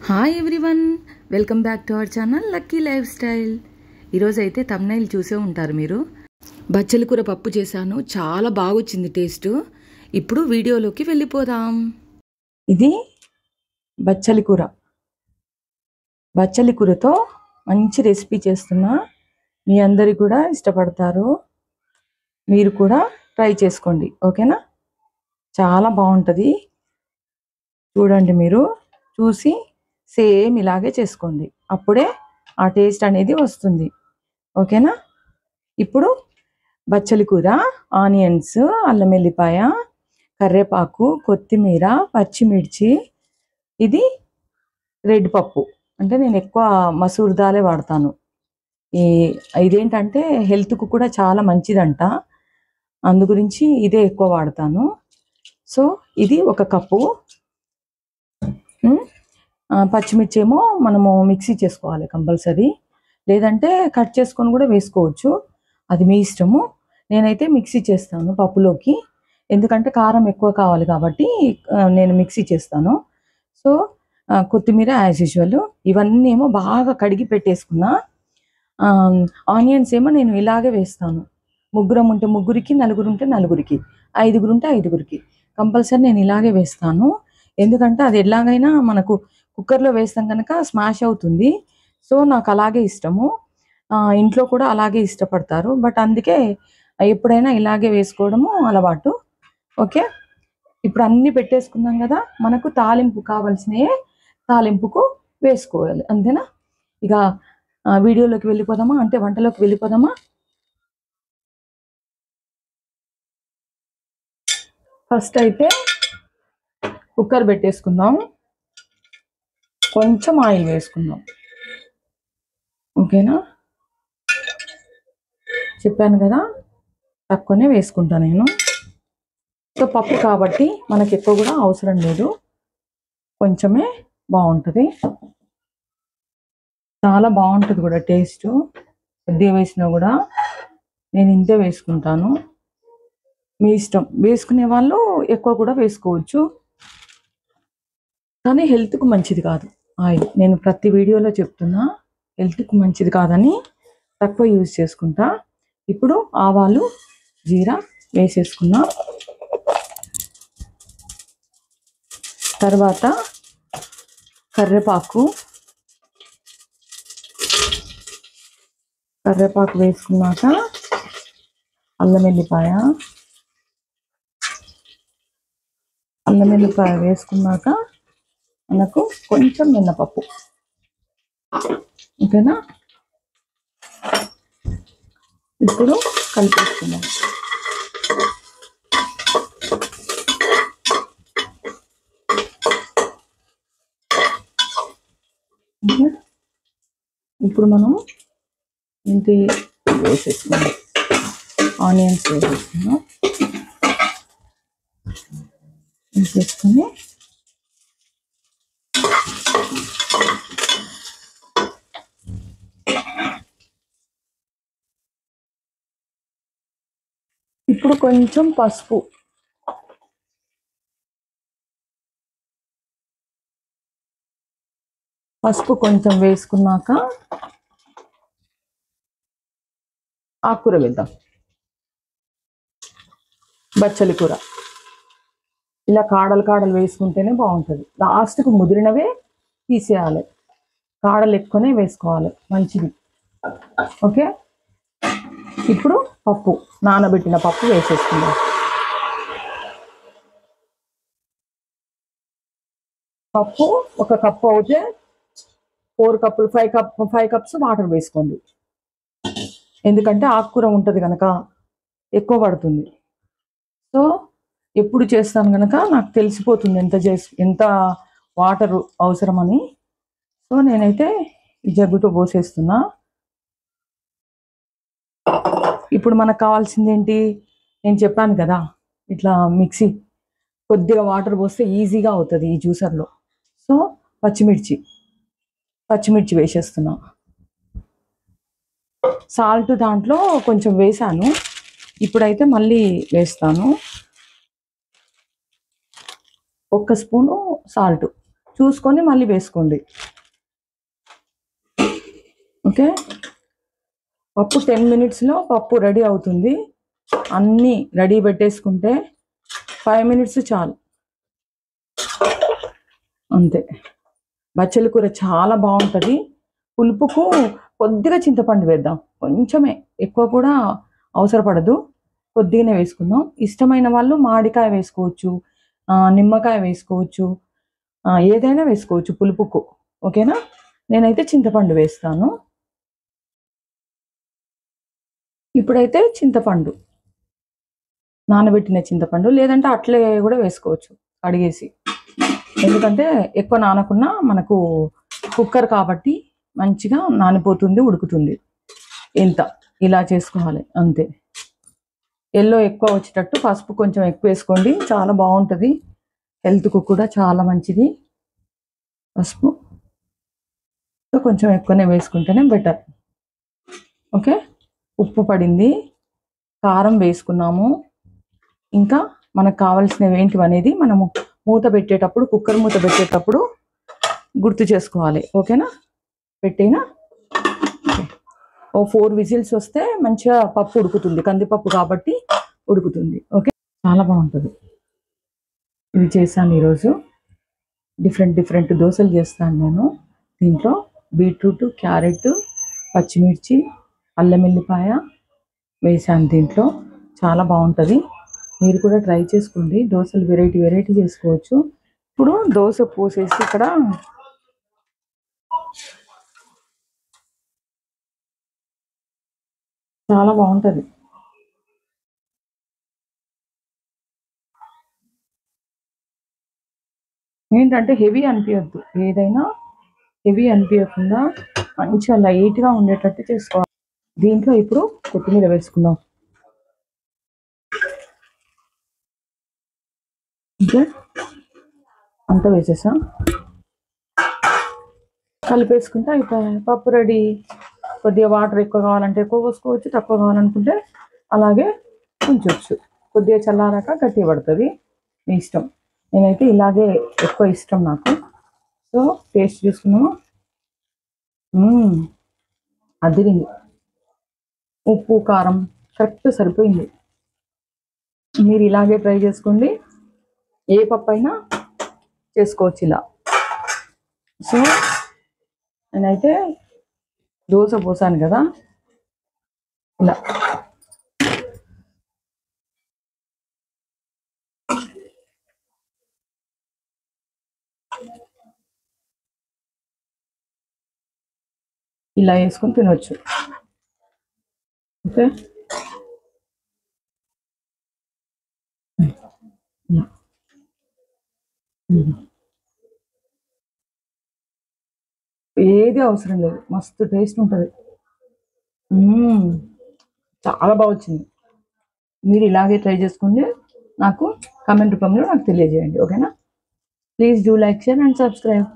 Hi everyone, welcome back to our channel lucky life style. ఈరోజు అయితే thumbnail చూసే ఉంటారు మీరు. బచ్చల కూర పప్పు చేశాను, చాలా బాగొచ్చింది టేస్ట్. ఇప్పుడు వీడియోలోకి వెళ్ళిపోదాం. ఇది బచ్చలి కూర. బచ్చలి కూరతో మంచి రెసిపీ చేస్తున్నా, మీ అందరికి కూడా ఇష్టపడతారు. మీరు కూడా ట్రై చేసుకోండి, ఓకేనా? చాలా బాగుంటుంది. చూడండి, మీరు చూసి సేమ్ ఇలాగే చేసుకోండి, అప్పుడే ఆ టేస్ట్ అనేది వస్తుంది, ఓకేనా? ఇప్పుడు బచ్చలి కూర, ఆనియన్స్, అల్లం వెల్లిపాయ, కరివేపాకు, కొత్తిమీర, పచ్చిమిర్చి. ఇది రెడ్ పప్పు, అంటే నేను ఎక్కువ మసూర్ దాలే వాడతాను. ఇదేంటంటే హెల్త్కు కూడా చాలా మంచిదంట, అందు గురించి ఇదే ఎక్కువ వాడతాను. సో ఇది ఒక కప్పు. పచ్చిమిర్చి ఏమో మనము మిక్సీ చేసుకోవాలి కంపల్సరీ, లేదంటే కట్ చేసుకొని కూడా వేసుకోవచ్చు, అది మీ ఇష్టము. నేనైతే మిక్సీ చేస్తాను పప్పులోకి, ఎందుకంటే కారం ఎక్కువ కావాలి కాబట్టి నేను మిక్సీ చేస్తాను. సో కొత్తిమీర యాజ్ యూజువల్, ఇవన్నీ ఏమో బాగా కడిగి పెట్టేసుకున్నా. ఆనియన్స్ ఏమో నేను ఇలాగే వేస్తాను. ముగ్గురం ఉంటే ముగ్గురికి, నలుగురు ఉంటే నలుగురికి, ఐదుగురు ఉంటే ఐదుగురికి, కంపల్సరీ నేను ఇలాగే వేస్తాను. ఎందుకంటే అది ఎలాగైనా మనకు కుక్కర్లో వేస్తాం కనుక స్మాష్ అవుతుంది. సో నాకు అలాగే ఇష్టము, ఇంట్లో కూడా అలాగే ఇష్టపడతారు. బట్ అందుకే ఎప్పుడైనా ఇలాగే వేసుకోవడము అలవాటు. ఓకే, ఇప్పుడు అన్నీ పెట్టేసుకున్నాం కదా, మనకు తాలింపు కావాల్సినవి తాలింపుకు వేసుకోవాలి, అంతేనా? ఇక వీడియోలోకి వెళ్ళిపోదామా, అంటే వంటలోకి వెళ్ళిపోదామా? ఫస్ట్ అయితే కుక్కర్ పెట్టేసుకుందాం, కొంచెం ఆయిల్ వేసుకుందాం, ఓకేనా? చెప్పాను కదా, తక్కువనే వేసుకుంటా నేను. సో పప్పు కాబట్టి మనకి ఎక్కువ కూడా అవసరం లేదు, కొంచెమే బాగుంటుంది. చాలా బాగుంటుంది కూడా టేస్ట్. కొద్దిగా వేసినా కూడా నేను ఇంతే వేసుకుంటాను, మీ ఇష్టం. వేసుకునే వాళ్ళు ఎక్కువ కూడా వేసుకోవచ్చు, కానీ హెల్త్కు మంచిది కాదు ఆయిల్. నేను ప్రతి వీడియోలో చెప్తున్నా, హెల్త్కు మంచిది కాదని తక్కువ యూజ్ చేసుకుంటా. ఇప్పుడు ఆవాలు, జీరా వేసేసుకున్నా. తర్వాత కరివేపాకు వేసుకున్నాక అల్లం వెల్లిపాయ వేసుకున్నాక మనకు కొంచెం మినపప్పు, ఓకేనా? ఇప్పుడు కలిపేసుకున్నాం. ఇప్పుడు మనం ఇంటి వేసేసుకున్నాం, ఆనియన్స్ వేసేసుకున్నాం. వేసేసుకొని ఇప్పుడు కొంచెం పసుపు, కొంచెం వేసుకున్నాక ఆకుకూర వేద్దాం. బచ్చలి కూర ఇలా కాడలు వేసుకుంటేనే బాగుంటుంది. లాస్ట్కు ముదిరినవే తీసేయాలి, కాడలు ఎక్కువనే వేసుకోవాలి, మంచిది. ఓకే, ఇప్పుడు పప్పు, నానబెట్టిన పప్పు వేసేసుకుందాం. పప్పు ఒక కప్పు అయితే 4 కప్పులు, 5 కప్స్ వాటర్ వేసుకోండి, ఎందుకంటే ఆకుకూర ఉంటుంది కనుక ఎక్కువ పడుతుంది. సో ఎప్పుడు చేస్తాను కనుక నాకు తెలిసిపోతుంది ఎంత వాటర్ అవసరమని. సో నేనైతే ఈ జగ్గుతో పోసేస్తున్నా. ఇప్పుడు మనకు కావాల్సింది ఏంటి, నేను చెప్పాను కదా, ఇట్లా మిక్సీ కొద్దిగా వాటర్ పోస్తే ఈజీగా అవుతుంది ఈ జ్యూసర్లో. సో పచ్చిమిర్చి వేసేస్తున్నా. సాల్ట్ దాంట్లో కొంచెం వేసాను, ఇప్పుడైతే మళ్ళీ వేస్తాను. 1 స్పూను సాల్ట్, చూసుకొని మళ్ళీ వేసుకోండి. ఓకే, పప్పు 10 మినిట్స్లో పప్పు రెడీ అవుతుంది. అన్నీ రెడీ పెట్టేసుకుంటే 5 మినిట్స్ చాలు, అంతే. బచ్చలి కూర చాలా బాగుంటుంది. పులుపుకు కొద్దిగా చింతపండు వేద్దాం, కొంచెమే, ఎక్కువ కూడా అవసరపడదు, కొద్దిగానే వేసుకుందాం. ఇష్టమైన వాళ్ళు మామిడికాయ వేసుకోవచ్చు, నిమ్మకాయ వేసుకోవచ్చు, ఏదైనా వేసుకోవచ్చు పులుపుకు. ఓకేనా, నేనైతే చింతపండు వేస్తాను. ఇప్పుడైతే చింతపండు, నానబెట్టిన చింతపండు, లేదంటే అట్లే కూడా వేసుకోవచ్చు కడిగేసి. ఎందుకంటే ఎక్కువ నానకున్నా మనకు కుక్కర్ కాబట్టి మంచిగా నానిపోతుంది, ఉడుకుతుంది. ఇంత ఇలా చేసుకోవాలి, అంతే. ఎల్లో ఎక్కువ వచ్చేటట్టు పసుపు కొంచెం ఎక్కువ వేసుకోండి, చాలా బాగుంటుంది. హెల్త్కు కూడా చాలా మంచిది పసుపు. కొంచెం ఎక్కువనే వేసుకుంటేనే బెటర్. ఓకే, ఉప్పు పడింది, కారం వేసుకున్నాము. ఇంకా మనకు కావాల్సినవి ఏంటివి అనేది మనము మూత పెట్టేటప్పుడు, కుక్కర్ మూత పెట్టేటప్పుడు గుర్తు చేసుకోవాలి. ఓకేనా, పెట్టేనా. ఓ 4 విజిల్స్ వస్తే మంచిగా పప్పు ఉడుకుతుంది, కందిపప్పు కాబట్టి ఉడుకుతుంది. ఓకే, చాలా బాగుంటుంది. ఇది చేశాను ఈరోజు. డిఫరెంట్ దోశలు చేస్తాను నేను. దీంట్లో బీట్రూట్, క్యారెట్, పచ్చిమిర్చి, అల్లం వెల్లిపాయ వేసాను దీంట్లో. చాలా బాగుంటుంది, మీరు కూడా ట్రై చేసుకోండి. దోశలు వెరైటీ చేసుకోవచ్చు. ఇప్పుడు దోశ పోసేసి ఇక్కడ చాలా బాగుంటుంది. ఏంటంటే హెవీ అనిపించద్దు, ఏదైనా హెవీ అనిపించకుండా మంచిగా లైట్గా ఉండేటట్టు చేసుకోవాలి. దీంట్లో ఇప్పుడు కొత్తిమీర వేసుకుందాం. ఓకే, అంతా వేసేసా, కలిపేసుకుంటే అయిపోయి పప్పు రెడీ. కొద్దిగా వాటర్ ఎక్కువ కావాలంటే ఎక్కువ పోసుకోవచ్చు, తక్కువ కావాలనుకుంటే అలాగే ఉంచవచ్చు. కొద్దిగా చల్లారాక గట్టి పడుతుంది, మీ ఇష్టం. నేనైతే ఇలాగే ఎక్కువ ఇష్టం నాకు. సో టేస్ట్ చూసుకున్నాము, అదిరింది. ఉప్పు కారం కరెక్ట్ సరిపోయింది. మీరు ఇలాగే ట్రై చేసుకోండి, ఏ పప్పు అయినా చేసుకోవచ్చు ఇలా. సో నేనైతే దోశ పోసాను కదా, ఇలా ఇలా వేసుకొని తినవచ్చు. ఓకే, ఏది అవసరం లేదు, మస్తు టేస్ట్ ఉంటుంది. చాలా బాగా వచ్చింది. మీరు ఇలాగే ట్రై చేసుకోండి, నాకు కామెంట్ రూపంలో నాకు తెలియజేయండి. ఓకేనా, please do like, share and subscribe.